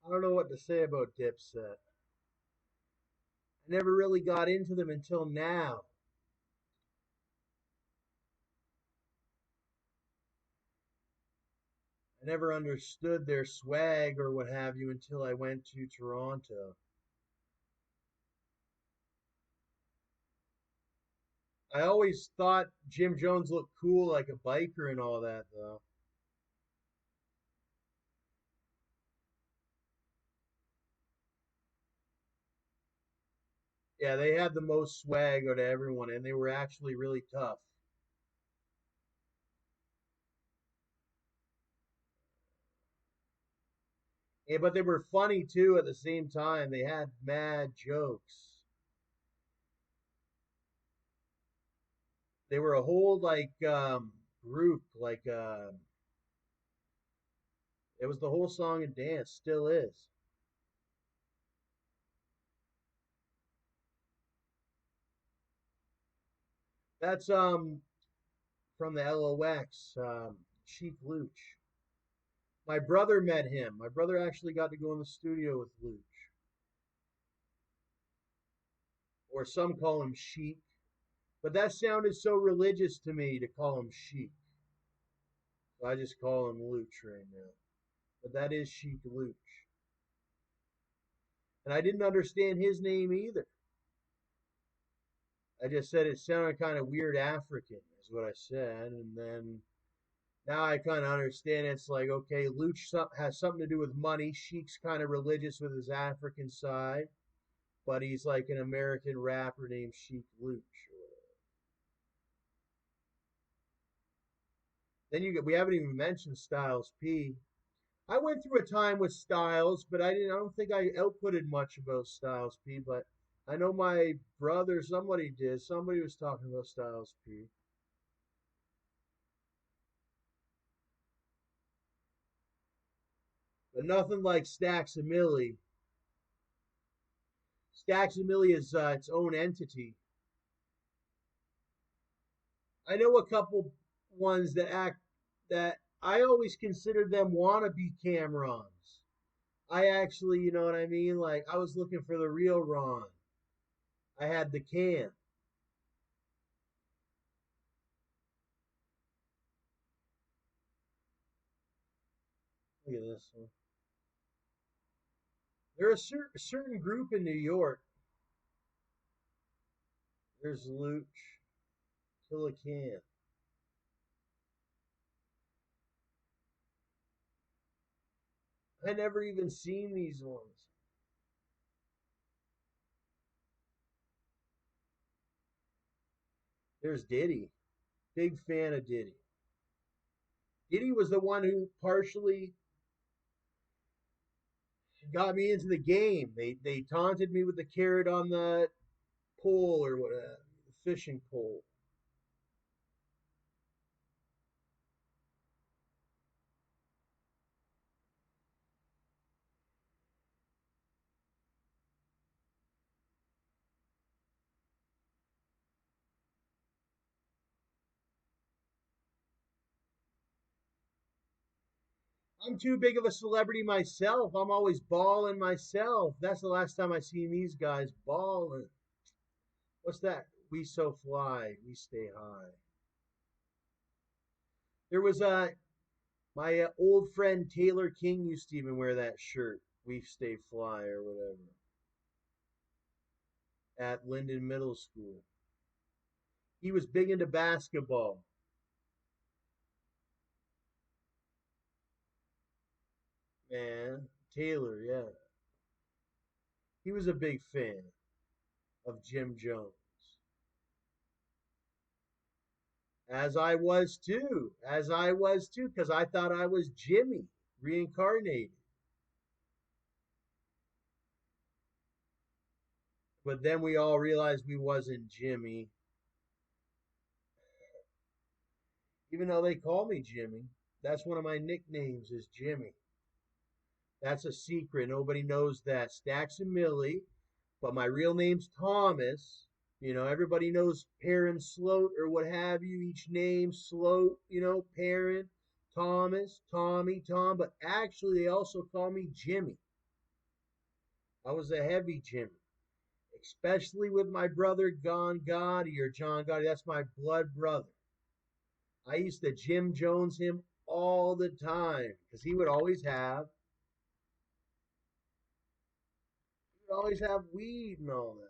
I don't know what to say about Dipset. I never really got into them until now. I never understood their swag or what have you until I went to Toronto. I always thought Jim Jones looked cool like a biker and all that, though. Yeah, they had the most swag out of everyone, and they were actually really tough. Yeah, but they were funny too at the same time. They had mad jokes. They were a whole group, it was the whole song and dance, still is. That's from the LOX, Sheek Louch. My brother met him. My brother actually got to go in the studio with Louch, or some call him Sheek. But that sounded so religious to me to call him Sheek. So I just call him Louch right now. But that is Sheek Louch. And I didn't understand his name either. I just said it sounded kind of weird African, is what I said. And then now I kind of understand it's like, okay, Louch has something to do with money. Sheik's kind of religious with his African side, but he's like an American rapper named Sheek Louch. Then we haven't even mentioned Styles P. I went through a time with Styles, but I don't think I outputted much about Styles P. But I know my brother, somebody did. Somebody was talking about Styles P. But nothing like StacksAMilli. StacksAMilli is its own entity. I know a couple ones that act that I always considered them wannabe Camrons. I actually, you know what I mean? Like I was looking for the real Ron. I had the can. Look at this one. There's a certain group in New York. There's Louch, Killa can. I never even seen these ones. There's Diddy. Big fan of Diddy. Diddy was the one who partially got me into the game. They taunted me with the carrot on the pole or whatever, the fishing pole. I'm too big of a celebrity myself. I'm always balling myself. That's the last time I seen these guys balling. What's that? We so fly, we stay high. There was my old friend Taylor King used to even wear that shirt. We stay fly or whatever at Linden Middle School. He was big into basketball. Man, Taylor, yeah. He was a big fan of Jim Jones. As I was too. As I was too, because I thought I was Jimmy reincarnated. But then we all realized we wasn't Jimmy, even though they call me Jimmy. That's one of my nicknames is Jimmy. That's a secret. Nobody knows that. StacksAMilli, but my real name's Thomas. You know, everybody knows Perron-Slote or what have you. Each name, Slote, you know, Perron, Thomas, Tommy, Tom. But actually, they also call me Jimmy. I was a heavy Jimmy, especially with my brother Gon Gotti or John Gotti. That's my blood brother. I used to Jim Jones him all the time because he would always have weed and all that.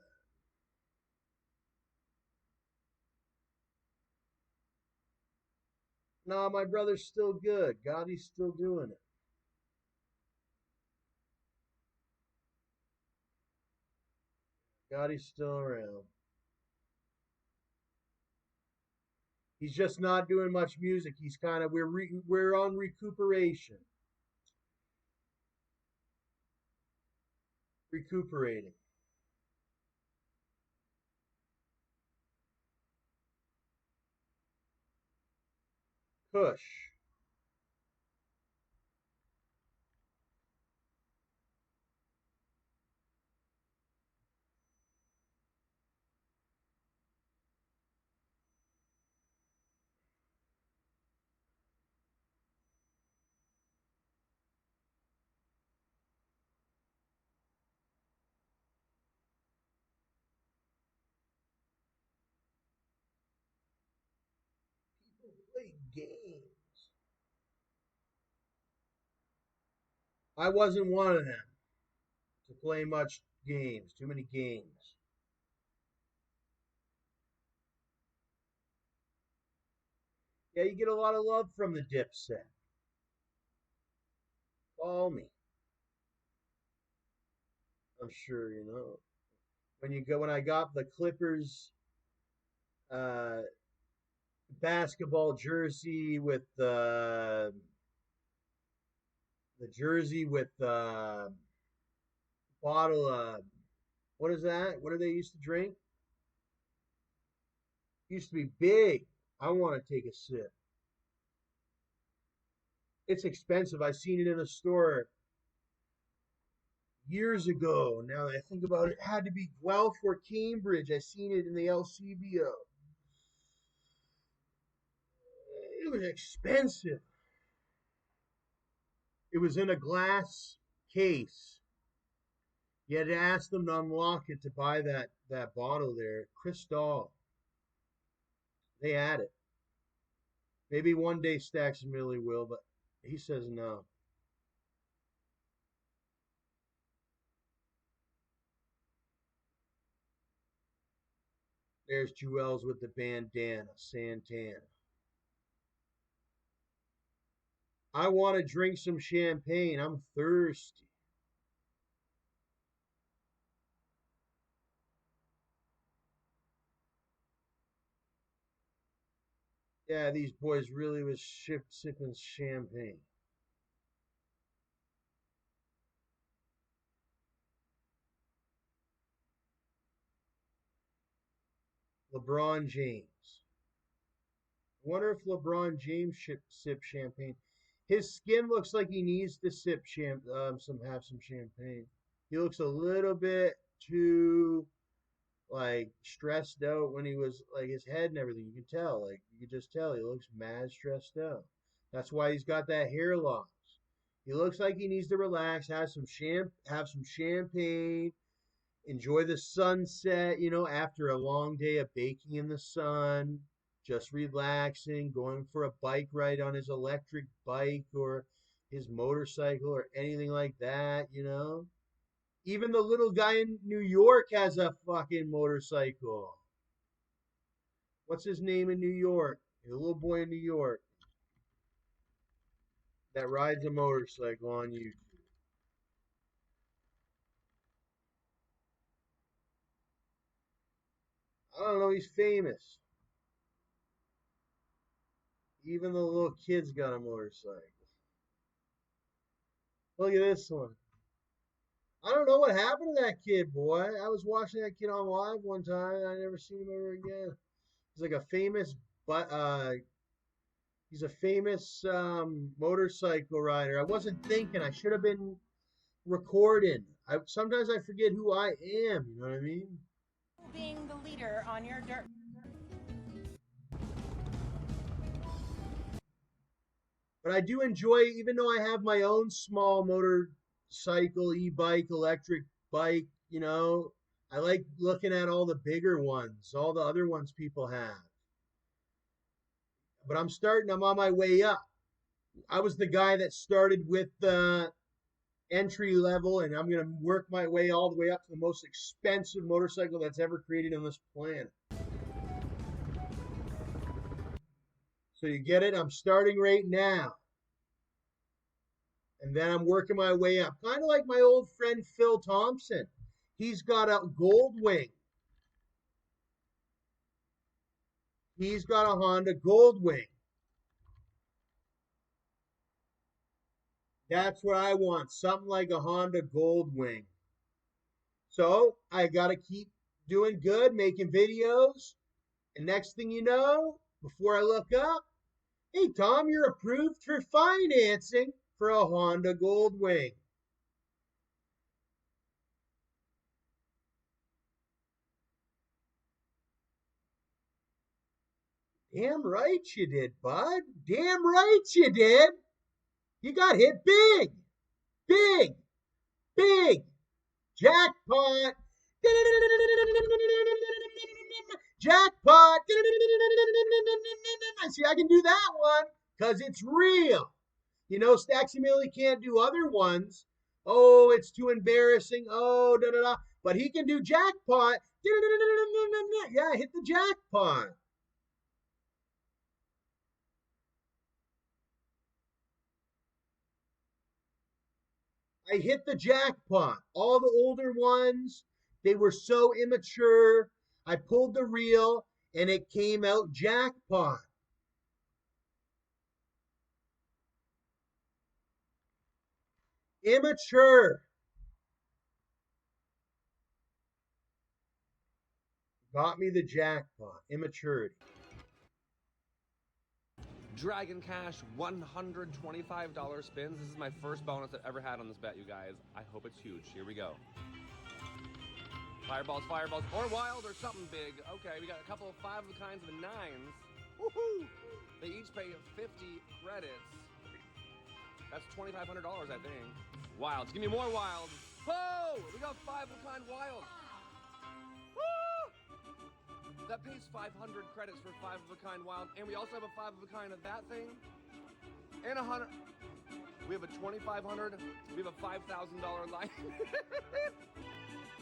Nah, my brother's still good. Gotti's still doing it. Gotti's still around. He's just not doing much music. He's kind of we're on recuperation, recuperating. Push. People play games. I wasn't one of them to play much games. Too many games. Yeah, you get a lot of love from the Dipset. Call me. I'm sure you know. When I got the Clippers uh, basketball jersey with the jersey with the bottle of what is that? What do they used to drink? Used to be big. I want to take a sip. It's expensive. I seen it in a store years ago. Now that I think about it, it had to be Guelph or Cambridge. I seen it in the LCBO. It was expensive. It was in a glass case. You had to ask them to unlock it to buy that bottle there. Cristal. They had it. Maybe one day StacksAMilli will, but he says no. There's Juelz with the bandana, Santana. I want to drink some champagne. I'm thirsty. Yeah, these boys really was sipping champagne. LeBron James. I wonder if LeBron James sip champagne. His skin looks like he needs to have some champagne. He looks a little bit too like stressed out when he was like his head and everything. You can tell, like you can just tell he looks mad stressed out. That's why he's got that hair loss. He looks like he needs to relax, have some champagne, enjoy the sunset, after a long day of baking in the sun, just relaxing, going for a bike ride on his electric bike or his motorcycle or anything like that. Even the little guy in New York has a fucking motorcycle. What's his name in New York? The little boy in New York that rides a motorcycle on YouTube. I don't know. He's famous. Even the little kid's got a motorcycle. Look at this one. I don't know what happened to that kid, boy. I was watching that kid on live one time, and I never seen him ever again. He's like a famous, but he's a famous motorcycle rider. I wasn't thinking. I should have been recording. Sometimes I forget who I am. You know what I mean? Being the leader on your dirt. But I do enjoy, even though I have my own small motorcycle, e-bike, electric bike, you know, I like looking at all the bigger ones, all the other ones people have. But I'm on my way up. I was the guy that started with the entry level, and I'm going to work my way all the way up to the most expensive motorcycle that's ever created on this planet. So you get it? I'm starting right now. And then I'm working my way up. Kind of like my old friend Phil Thompson. He's got a Gold Wing. He's got a Honda Gold Wing. That's what I want. Something like a Honda Gold Wing. So I got to keep doing good, making videos. And next thing you know, before I look up, hey, Tom, you're approved for financing for a Honda Gold Wing. Damn right you did, bud. Damn right you did. You got hit big. Big. Big. Jackpot. Jackpot. See, I can do that one because it's real. You know, StacksAMilli can't do other ones. Oh, it's too embarrassing. Oh, da da da. But he can do jackpot. Yeah, hit the jackpot. I hit the jackpot. All the older ones, they were so immature. I pulled the reel and it came out jackpot. Immature. Got me the jackpot. Immaturity. Dragon Cash, $125 spins. This is my first bonus I've ever had on this bet, you guys. I hope it's huge. Here we go. Fireballs, fireballs, or wild, or something big. Okay, we got a couple of 5 of the kinds of 9s. Woohoo! They each pay 50 credits. That's $2,500, I think. Wilds. Give me more wilds. Whoa! We got 5 of a kind wilds. Woo! That pays 500 credits for 5 of a kind wild, and we also have a 5 of a kind of that thing, and 100. We have a 2,500. We have a $5,000 line.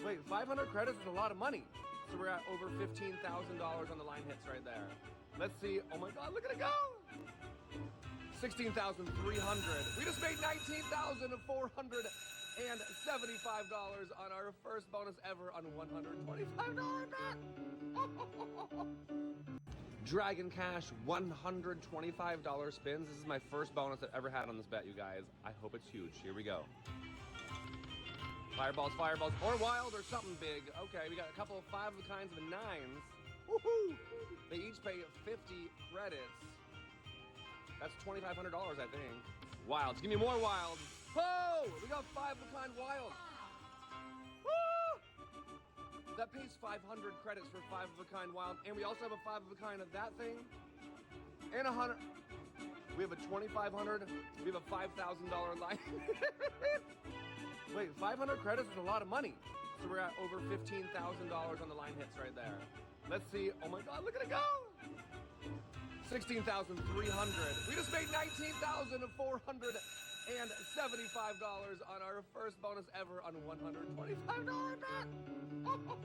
Wait, 500 credits is a lot of money. So we're at over $15,000 on the line hits right there. Let's see. Oh my God, look at it go! 16,300. We just made $19,475 on our first bonus ever on $125 bet. Dragon Cash, $125 spins. This is my first bonus I've ever had on this bet, you guys. I hope it's huge. Here we go. Fireballs, fireballs, or wild, or something big. Okay, we got a couple of 5 of the kinds of 9s. Woohoo! They each pay 50 credits. That's $2,500, I think. Wilds. Give me more wilds. Whoa! We got 5 of a kind wilds. Woo! That pays 500 credits for 5 of a kind wild, and we also have a 5 of a kind of that thing, and 100. We have a 2,500. We have a $5,000 line. Wait, 500 credits is a lot of money. So we're at over $15,000 on the line hits right there. Let's see. Oh my God, look at it go! 16,300. We just made $19,475 on our first bonus ever on $125 bet.